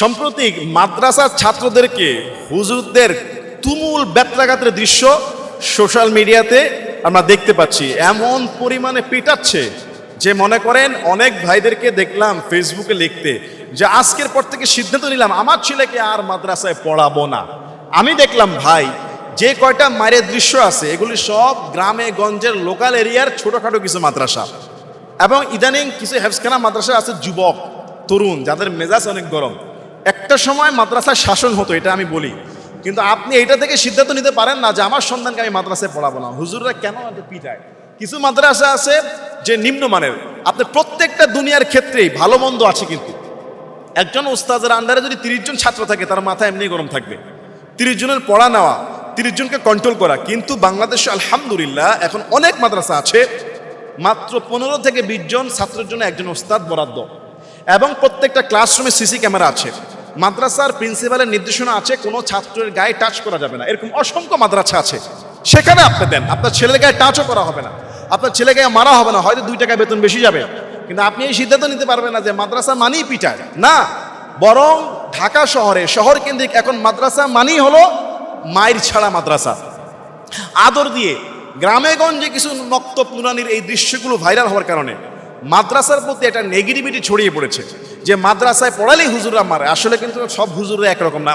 সাম্প্রতিক মাদ্রাসার ছাত্রদেরকে হুজুরদের তুমুল ব্যত্রাঘাতের দৃশ্য সোশ্যাল মিডিয়াতে আমরা দেখতে পাচ্ছি। এমন পরিমাণে পেটাচ্ছে যে মনে করেন অনেক ভাইদেরকে দেখলাম ফেসবুকে লিখতে যে আজকের পর থেকে সিদ্ধান্ত নিলাম আমার ছেলেকে আর মাদ্রাসায় পড়াবো না। আমি দেখলাম ভাই যে কয়টা মায়ের দৃশ্য আছে এগুলি সব গ্রামে গঞ্জের লোকাল এরিয়ার ছোটোখাটো কিছু মাদ্রাসা, এবং ইদানিং কিছু হেফজখানা মাদ্রাসা আছে যুবক তরুণ যাদের মেজাজ অনেক গরম। একটা সময় মাদ্রাসার শাসন হতো, এটা আমি বলি, কিন্তু আপনি এইটা থেকে সিদ্ধান্ত নিতে পারেন না যে আমার সন্তানকে আমি মাদ্রাসায় পড়াবো না। হুজুররা কেন পিটায়? কিছু মাদ্রাসা আছে যে নিম্নমানের, আপনার প্রত্যেকটা দুনিয়ার ক্ষেত্রেই ভালো মন্দ আছে, কিন্তু একজন ওস্তাদের আন্ডারে যদি 30 জন ছাত্র থাকে তার মাথা এমনি গরম থাকবে। 30 জনের পড়া নেওয়া, 30 জনকে কন্ট্রোল করা। কিন্তু বাংলাদেশে আলহামদুলিল্লাহ এখন অনেক মাদ্রাসা আছে মাত্র 15 থেকে 20 জন ছাত্রের জন্য একজন ওস্তাদ বরাদ্দ, এবং প্রত্যেকটা ক্লাসরুমে সিসি ক্যামেরা আছে। মাদ্রাসার প্রিন্সিপালের নির্দেশনা আছে কোনো ছাত্রের গায়ে টাচ করা যাবে না। এরকম অসংখ্য মাদ্রাসা আছে, সেখানে আপনি দেন, আপনার ছেলের গায়ে টাচও করা হবে না, আপনার ছেলে গায়ে মারা হবে না, হয়তো 2 টাকা বেতন বেশি যাবে, কিন্তু আপনি এই সিদ্ধান্ত নিতে পারবেন না যে মাদ্রাসা মানেই পিটায় না। বরং ঢাকা শহর কেন্দ্রিক এখন মাদ্রাসা মানেই হলো মায়ের ছাড়া মাদ্রাসা। আদর দিয়ে গ্রামে গঞ্জে কিছু মক্তব নুরানির এই দৃশ্যগুলো ভাইরাল হওয়ার কারণে মাদ্রাসার প্রতি একটা নেগেটিভিটি ছড়িয়ে পড়েছে যে মাদ্রাসায় পড়ালেই হুজুররা মারে। আসলে কিন্তু সব হুজুররা একরকম না।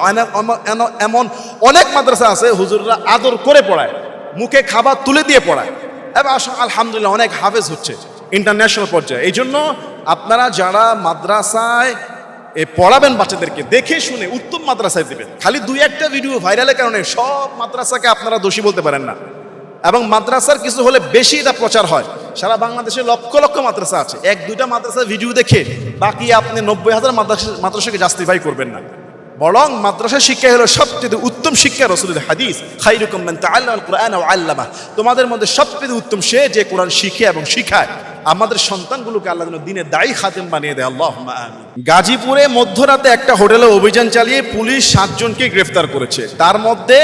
এমন অনেক মাদ্রাসা আছে হুজুররা আদর করে পড়ায়, মুখে খাবার তুলে দিয়ে পড়ায়, এবং আলহামদুলিল্লাহ অনেক হাফেজ হচ্ছে ইন্টারন্যাশনাল পর্যায়ে। এই জন্য আপনারা যারা মাদ্রাসায় পড়াবেন বাচ্চাদেরকে দেখে শুনে উত্তম মাদ্রাসায় দেবেন। খালি 2-1টা ভিডিও ভাইরালের কারণে সব মাদ্রাসাকে আপনারা দোষী বলতে পারেন না। এবং মাদ্রাসার কিছু হলে বেশি এটা প্রচার হয়। সারা বাংলাদেশে লক্ষ লক্ষ মাদ্রাসা আছে, 1-2টা মাদ্রাসার ভিডিও দেখে বাকি আপনি 90,000 মাদ্রাসাকে জাস্টিফাই করবেন না। বরং মাদ্রাসার শিক্ষা হলো সবচেয়ে উত্তম শিক্ষা। রাসূলের হাদিস, খায়রুকুম মান তাআল্লামাল কুরআন ওয়া আল্লামা, তোমাদের মধ্যে সবচেয়ে উত্তম সে যে কোরআন শিখে এবং শিখায়। আমাদের সন্তানগুলোকে আল্লাহ যেন দিনে দায়ী খাদেম বানিয়ে দেয়, আল্লাহুম্মা আমিন। গাজীপুরে মধ্যরাতে একটা হোটেলে অভিযান চালিয়ে পুলিশ 7 জনকে গ্রেফতার করেছে। তার মধ্যে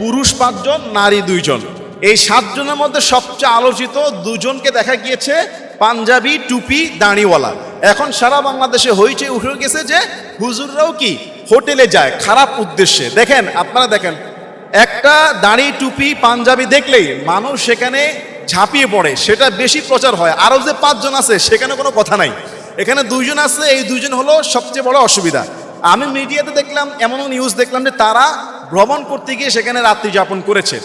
পুরুষ 5 জন, নারী 2 জন। এই 7 জনের মধ্যে সবচেয়ে আলোচিত 2 জনকে দেখা গিয়েছে পাঞ্জাবি টুপি দাড়িওয়ালা। এখন সারা বাংলাদেশে হইচই উঠে গেছে যে হুজুররাও কি হোটেলে যায় খারাপ উদ্দেশ্যে। দেখেন, আপনারা দেখেন, একটা দাড়ি টুপি পাঞ্জাবি দেখলেই মানুষ সেখানে ঝাঁপিয়ে পড়ে, সেটা বেশি প্রচার হয়। আরও যে 5 জন আছে সেখানে কোনো কথা নাই, এখানে 2 জন আছে, এই 2 জন হলো সবচেয়ে বড় অসুবিধা। আমি মিডিয়াতে দেখলাম, এমন নিউজ দেখলাম যে তারা ভ্রমণ করতে গিয়ে সেখানে রাত্রি যাপন করেছে।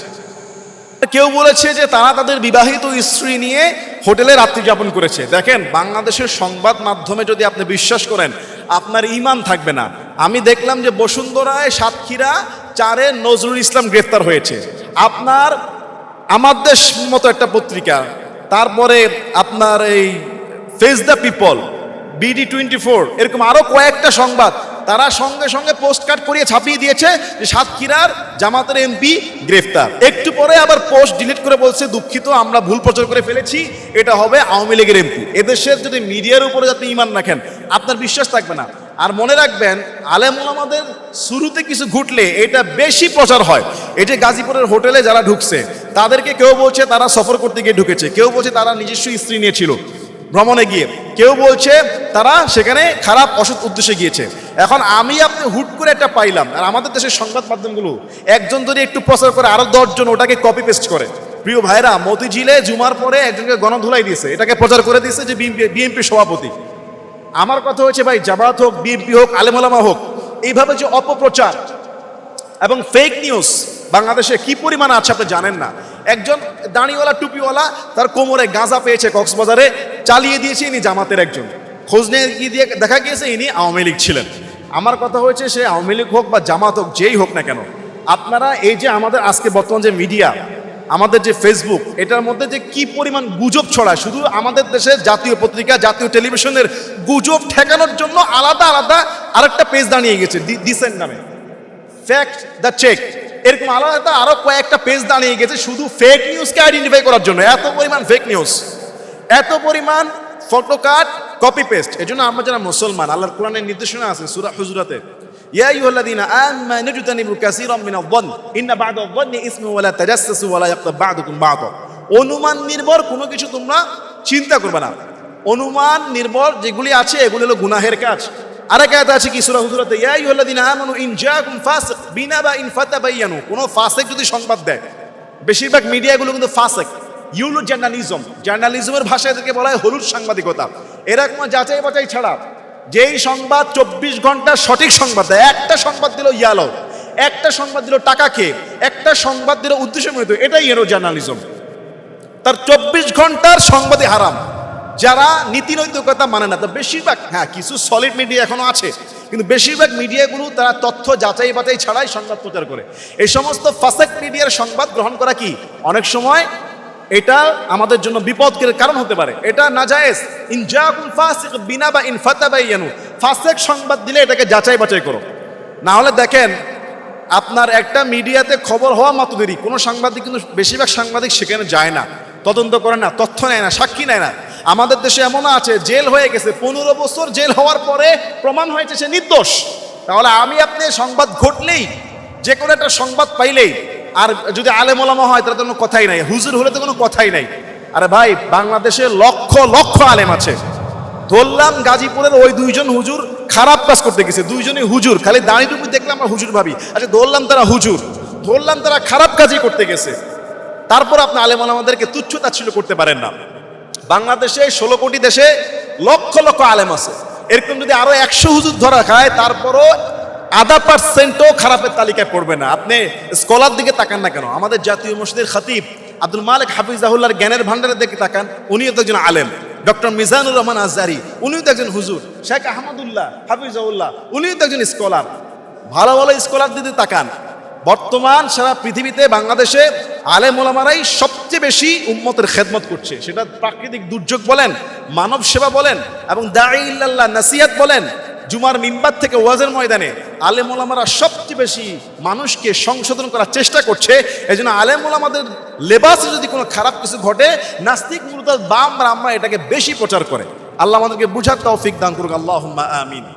কেউ বলেছে যে তারা তাদের বিবাহিত স্ত্রী নিয়ে হোটেলে রাত্রি যাপন করেছে। দেখেন, বাংলাদেশের সংবাদ মাধ্যমে যদি আপনি বিশ্বাস করেন আপনার ঈমান থাকবে না। আমি দেখলাম যে বসুন্ধরায় সাতক্ষীরা 4-এ নজরুল ইসলাম গ্রেফতার হয়েছে। আপনার আমার দেশ মতো একটা পত্রিকা, তারপরে আপনার এই ফেস দ্য পিপল, BD24, এরকম আরো কয়েকটা সংবাদ তারা সঙ্গে সঙ্গে পোস্ট কার্ড করিয়ে ছাপিয়ে দিয়েছে যে সাতক্ষীরার জামাতের এমপি গ্রেফতার। একটু পরে আবার পোস্ট ডিলিট করে বলছে দুঃখিত, আমরা ভুল প্রচার করে ফেলেছি, এটা হবে আওয়ামী লীগের এমপি। এদেশের যদি মিডিয়ার উপরে যাতে ঈমান রাখেন আপনার বিশ্বাস থাকবে না। আর মনে রাখবেন, আলেম ওলামাদের শুরুতে কিছু ঘটলে এটা বেশি প্রচার হয়। এই যে গাজীপুরের হোটেলে যারা ঢুকছে তাদেরকে কেউ বলছে তারা সফর করতে গিয়ে ঢুকেছে, কেউ বলছে তারা নিজস্ব স্ত্রী নিয়েছিল ভ্রমণে গিয়ে, কেউ বলছে তারা সেখানে খারাপ অসৎ উদ্দেশ্যে গিয়েছে। এখন আমি আপনি হুট করে একটা পাইলাম, আর আমাদের দেশের সংবাদ মাধ্যমগুলো একজন যদি একটু প্রচার করে আরো 10 জন ওটাকে কপি পেস্ট করে। প্রিয় ভাইরা, মতিঝিলে জুমার পরে একজনকে গণধুলাই দিয়েছে, এটাকে প্রচার করে দিয়েছে যে বিএনপি সভাপতি। আমার কথা হচ্ছে ভাই, জামাত হোক, বিএনপি হোক, আলেম ওলামা হোক, এইভাবে যে অপপ্রচার এবং ফেক নিউজ বাংলাদেশে কি পরিমাণ আছে আপনি জানেন না। একজন দাড়িওয়ালা টুপিওয়ালা তার কোমরে গাঁজা পেয়েছে কক্সবাজারে, চালিয়ে দিয়েছে ইনি জামাতের একজন। খোঁজ নিয়ে দিয়ে দেখা গিয়েছে ইনি আওয়ামী লীগ ছিলেন। আমার কথা হচ্ছে সে আওয়ামী লীগ হোক বা জামাত হোক, যেই হোক না কেন, আপনারা এই যে আমাদের আজকে বর্তমান যে মিডিয়া, আমাদের যে ফেসবুক, এটার মধ্যে যে কি পরিমাণ গুজব ছড়ায়, শুধু আমাদের দেশের জাতীয় পত্রিকা, জাতীয় টেলিভিশনের গুজব ঠেকানোর জন্য আলাদা আলাদা আরেকটা পেজ দাঁড়িয়ে গেছে ডিসেন্ট নামে, ফ্যাক্ট দ্য চেক, এরকম আলাদা আরো কয়েকটা পেজ দাঁড়িয়ে গেছে শুধু ফেক নিউজকে আইডেন্টিফাই করার জন্য। এত পরিমাণ ফেক নিউজ, এত পরিমাণ ফটো কাট, কপি পেস্ট। এজন্য আমরা যারা মুসলমান, আল্লাহর কোরআনের নির্দেশনা আছে সূরা হুজুরাতে, ইয়া আইয়ুহাল্লাযীনা আমানু ইজতানিবু কাসীরাম মিনায-যন্ন ইন্না বা'দায-যন্নি ইসমুন ওয়া লা তাজাসসাসু ওয়া লা ইয়াগতাব বা'দুকুম বা'দা। অনুমান নির্ভর কোনো কিছু তোমরা চিন্তা করবে না। অনুমান নির্ভর যেগুলি আছে এগুলি হলো গুনাহের কাজ। আরেক আয়াত আছে কি সূরা হুজুরাতে, ইয়া আইয়ুহাল্লাযীনা আমানু ইন জাআকুম ফাসিক বিনাবাইন ফাতাবায়ানু। কোন ফাসিক যদি সংবাদ দেয়, বেশিরভাগ মিডিয়াগুলো কিন্তু ফাসিক, ইউলু জার্নালিজম, জার্নালিজমের ভাষায় এদেরকে বলা হয় হলুদ সাংবাদিকতা। এরা কোনো যাচাই বাছাই ছাড়া যেই সংবাদ 24 ঘন্টা সঠিক সংবাদ দেয়, একটা সংবাদ দিল ইয়ালো, একটা সংবাদ দিল টাকা খেয়ে, একটা সংবাদ দিল উদ্দেশ্যমূলত, এটাই এরো জার্নালিজম। তার 24 ঘন্টার সংবাদই হারাম, যারা নীতি নৈতিকতা মানে না। তো বেশিরভাগ, হ্যাঁ কিছু সলিড মিডিয়া এখনো আছে, কিন্তু বেশিরভাগ মিডিয়াগুলো তারা তথ্য যাচাই বাছাই ছাড়াই সংবাদ প্রচার করে। এই সমস্ত ফাসেক মিডিয়ার সংবাদ গ্রহণ করা কি অনেক সময় এটা আমাদের জন্য বিপদের কারণ হতে পারে। এটা নাজায়েজ। ইন জাআকুম ফাসিক বিনাবাইন ফাতাবায়ানু, ফাসেক সংবাদ দিলে এটাকে যাচাই বাছাই করো। না হলে দেখেন আপনার একটা মিডিয়াতে খবর হওয়া মাত্র দেরি, কোনো সাংবাদিক কিন্তু, বেশিরভাগ সাংবাদিক সেখানে যায় না, তদন্ত করে না, তথ্য নেয় না, সাক্ষী নেয় না। আমাদের দেশে এমনও আছে জেল হয়ে গেছে, 15 বছর জেল হওয়ার পরে প্রমাণ হয়েছে সে নির্দোষ। তাহলে আমি আপনি সংবাদ ঘটলেই, যে কোনো একটা সংবাদ পাইলেই, আর যদি আলেম ওলামা হয় তার তো কোনো কথাই নাই, হুজুর হলে তো কোনো কথাই নাই। আরে ভাই, বাংলাদেশে লক্ষ লক্ষ আলেম আছে। ধরলাম গাজীপুরের ওই 2 জন হুজুর খারাপ কাজ করতে গেছে, 2 জনই হুজুর, খালি দাঁড়ি টুপি দেখলাম আমরা হুজুর ভাবি। আচ্ছা ধরলাম তারা হুজুর, ধরলাম তারা খারাপ কাজই করতে গেছে, তারপর আপনি আলেম ওলামাদেরকে তুচ্ছ তাচ্ছিল্য করতে পারেন না। বাংলাদেশে 16 কোটি দেশে লক্ষ লক্ষ আলেম আছে, এরকম যদি আরো 100 হুজুর ধরা খায় তারপরও 0.5%ও খারাপের তালিকায় পড়বে না। আপনি স্কলার দিকে তাকান না কেন, আমাদের জাতীয় মসজিদের খতিব আব্দুল মালিক হাফিজাহুল্লাহর জ্ঞানের ভান্ডারের দিকে তাকান, উনিও তো একজন আলেম। ডক্টর মিজানুর রহমান আজহারি, উনিও তো একজন হুজুর। শেখ আহমদুল্লাহ হাফিজাহুল্লাহ, উনিও তো একজন স্কলার। ভালো ভালো স্কলার দিতে তাকান। বর্তমান সারা পৃথিবীতে বাংলাদেশে আলেম ওলামারাই সবচেয়ে বেশি উম্মতের খেদমত করছে, সেটা প্রাকৃতিক দুর্যোগ বলেন, মানব সেবা বলেন, এবং দাঈ ইল্লাল্লাহ নাসিহাত বলেন। জুমার মিম্বার থেকে ওয়াজের ময়দানে আলেম ওলামারা সবচেয়ে বেশি মানুষকে সংশোধন করার চেষ্টা করছে। এই জন্য আলেম ওলামাদের লেবাসে যদি কোনো খারাপ কিছু ঘটে, নাস্তিক মুরতাদ বাম আমরা এটাকে বেশি প্রচার করে। আল্লাহ আমাদেরকে বুঝার তৌফিক দান করুক, আল্লাহুম্মা আমিন।